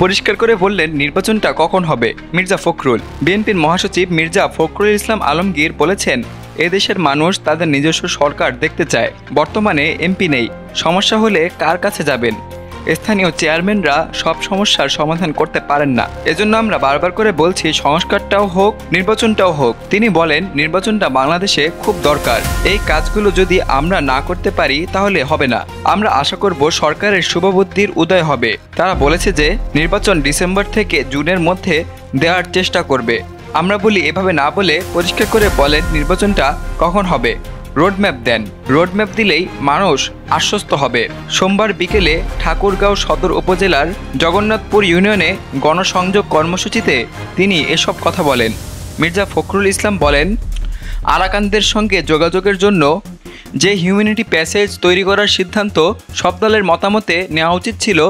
পরিষ্কার করে বললেন নির্বাচনটা কখন হবে। মির্জা ফখরুল। বিএনপির মহাসচিব মির্জা ফখরুল ইসলাম আলমগীর বলেছেন, এদেশের মানুষ তাদের নিজস্ব সরকার দেখতে চায়। বর্তমানে এমপি নেই, সমস্যা হলে কার কাছে যাবেন? স্থানীয় চেয়ারম্যানরা সব সমস্যার সমাধান করতে পারেন না। এজন্য আমরা বারবার করে বলছি সংস্কারটাও হোক, নির্বাচনটাও হোক। তিনি বলেন নির্বাচনটা বাংলাদেশে খুব দরকার। এই কাজগুলো যদি আমরা না করতে পারি তাহলে হবে না। আমরা আশা করব সরকারের শুভবুদ্ধির উদয় হবে। তারা বলেছে যে নির্বাচন ডিসেম্বর থেকে জুনের মধ্যে দেওয়ার চেষ্টা করবে। আমরা বলি এভাবে না বলে পরিষ্কার করে বলেন নির্বাচনটা কখন হবে, রোডম্যাপ দেন। রোডম্যাপ দিলেই মানুষ আশ্বস্ত হবে। সোমবার বিকেলে ঠাকুরগাঁও সদর উপজেলার জগন্নাথপুর ইউনিয়নে গণসংযোগ কর্মসূচিতে তিনি এসব কথা বলেন। মির্জা ফখরুল ইসলাম বলেন, আরাকানদের সঙ্গে যোগাযোগের জন্য যে হিউম্যানিটি প্যাসেজ তৈরি করার সিদ্ধান্ত সব দলের মতামতে নেওয়া উচিত ছিল,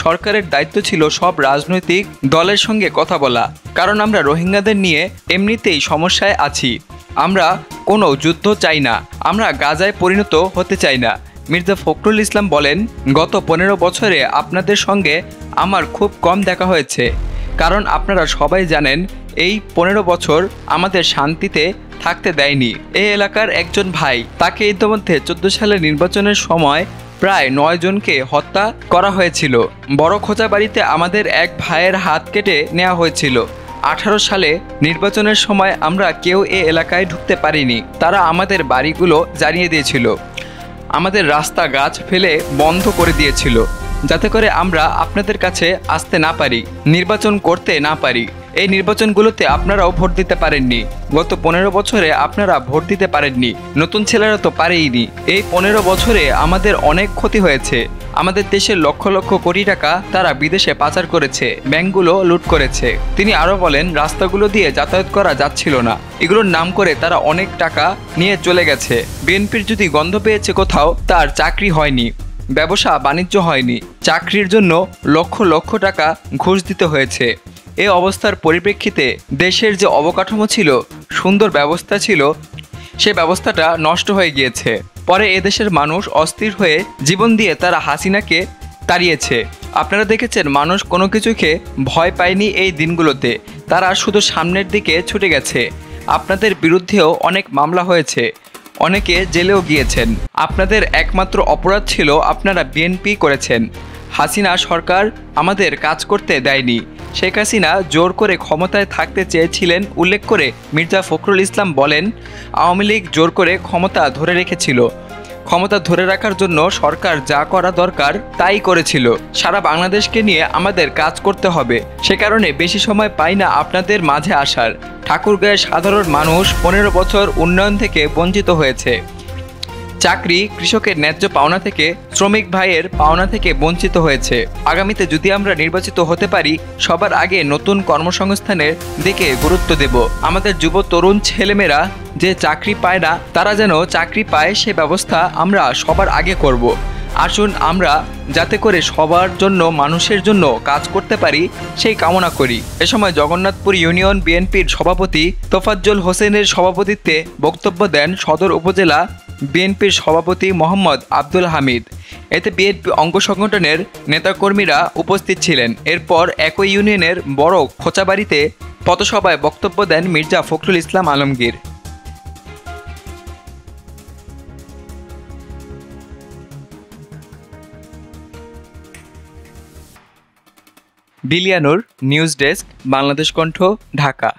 সরকারের দায়িত্ব ছিল সব রাজনৈতিক দলের সঙ্গে কথা বলা। কারণ আমরা রোহিঙ্গাদের নিয়ে এমনিতেই সমস্যায় আছি। আমরা কোনো যুদ্ধ চাই না, আমরা গাজায় পরিণত হতে চাই না। মির্জা ফখরুল ইসলাম বলেন, গত 15 বছরে আপনাদের সঙ্গে আমার খুব কম দেখা হয়েছে। কারণ আপনারা সবাই জানেন এই 15 বছর আমাদের শান্তিতে থাকতে দেয়নি। এই এলাকার একজন ভাই, তাকে ইতিমধ্যে 14 সালের নির্বাচনের সময় প্রায় 9 জনকে হত্যা করা হয়েছিল। বড় খোঁচাবাড়িতে আমাদের এক ভাইয়ের হাত কেটে নেওয়া হয়েছিল। 18 সালে নির্বাচনের সময় আমরা কেউ এ এলাকায় ঢুকতে পারিনি। তারা আমাদের বাড়িগুলো জ্বালিয়ে দিয়েছিল, আমাদের রাস্তা গাছ ফেলে বন্ধ করে দিয়েছিল, যাতে করে আমরা আপনাদের কাছে আসতে না পারি, নির্বাচন করতে না পারি। এই নির্বাচনগুলোতে আপনারাও ভোট দিতে পারেননি। গত 15 বছরে আপনারা ভোট দিতে পারেননি। নতুন ছেলেরা তো পারেইনি। এই 15 বছরে আমাদের অনেক ক্ষতি হয়েছে। আমাদের দেশের লক্ষ লক্ষ কোটি টাকা তারা বিদেশে পাচার করেছে, ব্যাংকগুলো লুট করেছে। তিনি আরও বলেন, রাস্তাগুলো দিয়ে যাতায়াত করা যাচ্ছিল না। এগুলোর নাম করে তারা অনেক টাকা নিয়ে চলে গেছে। বিএনপির যদি গন্ধ পেয়েছে কোথাও, তার চাকরি হয়নি, ব্যবসা বাণিজ্য হয়নি। চাকরির জন্য লক্ষ লক্ষ টাকা ঘুষ দিতে হয়েছে। এই অবস্থার পরিপ্রেক্ষিতে দেশের যে অবকাঠামো ছিল, সুন্দর ব্যবস্থা ছিল, সে ব্যবস্থাটা নষ্ট হয়ে গিয়েছে। পরে এদেশের মানুষ অস্থির হয়ে জীবন দিয়ে তারা হাসিনাকে তাড়িয়েছে। আপনারা দেখেছেন মানুষ কোনো কিছুকে ভয় পায়নি এই দিনগুলোতে। তারা শুধু সামনের দিকে ছুটে গেছে। আপনাদের বিরুদ্ধেও অনেক মামলা হয়েছে, অনেকে জেলেও গিয়েছেন। আপনাদের একমাত্র অপরাধ ছিল আপনারা বিএনপি করেছেন। হাসিনা সরকার আমাদের কাজ করতে দেয়নি। শেখ হাসিনা জোর করে ক্ষমতায় থাকতে চেয়েছিলেন উল্লেখ করে মির্জা ফখরুল ইসলাম বলেন, আওয়ামী লীগ জোর করে ক্ষমতা ধরে রেখেছিল। ক্ষমতা ধরে রাখার জন্য সরকার যা করা দরকার তাই করেছিল। সারা বাংলাদেশকে নিয়ে আমাদের কাজ করতে হবে। সে কারণে বেশি সময় পাই না আপনাদের মাঝে আসার। ঠাকুরগাঁয়ের সাধারণ মানুষ 15 বছর উন্নয়ন থেকে বঞ্চিত হয়েছে। চাকরি, কৃষকের ন্যায্য পাওনা থেকে, শ্রমিক ভাইয়ের পাওনা থেকে বঞ্চিত হয়েছে। আগামীতে যদি আমরা নির্বাচিত হতে পারি, সবার আগে নতুন কর্মসংস্থানের দিকে গুরুত্ব দেব। আমাদের যুব তরুণ ছেলেমেয়েরা যে চাকরি পায় না, তারা যেন চাকরি পায়, সে ব্যবস্থা আমরা সবার আগে করব। আসুন আমরা যাতে করে সবার জন্য, মানুষের জন্য কাজ করতে পারি, সেই কামনা করি। এ সময় জগন্নাথপুর ইউনিয়ন বিএনপির সভাপতি তোফাজ্জল হোসেনের সভাপতিত্বে বক্তব্য দেন সদর উপজেলা বিএনপির সভাপতি মোহাম্মদ আব্দুল হামিদ। এতে বিএনপি অঙ্গ সংগঠনের নেতাকর্মীরা উপস্থিত ছিলেন। এরপর একই ইউনিয়নের বড় খোঁচাবাড়িতে পথসভায় বক্তব্য দেন মির্জা ফখরুল ইসলাম আলমগীর। বিলিয়ানুর, নিউজ ডেস্ক, বাংলাদেশ কণ্ঠ, ঢাকা।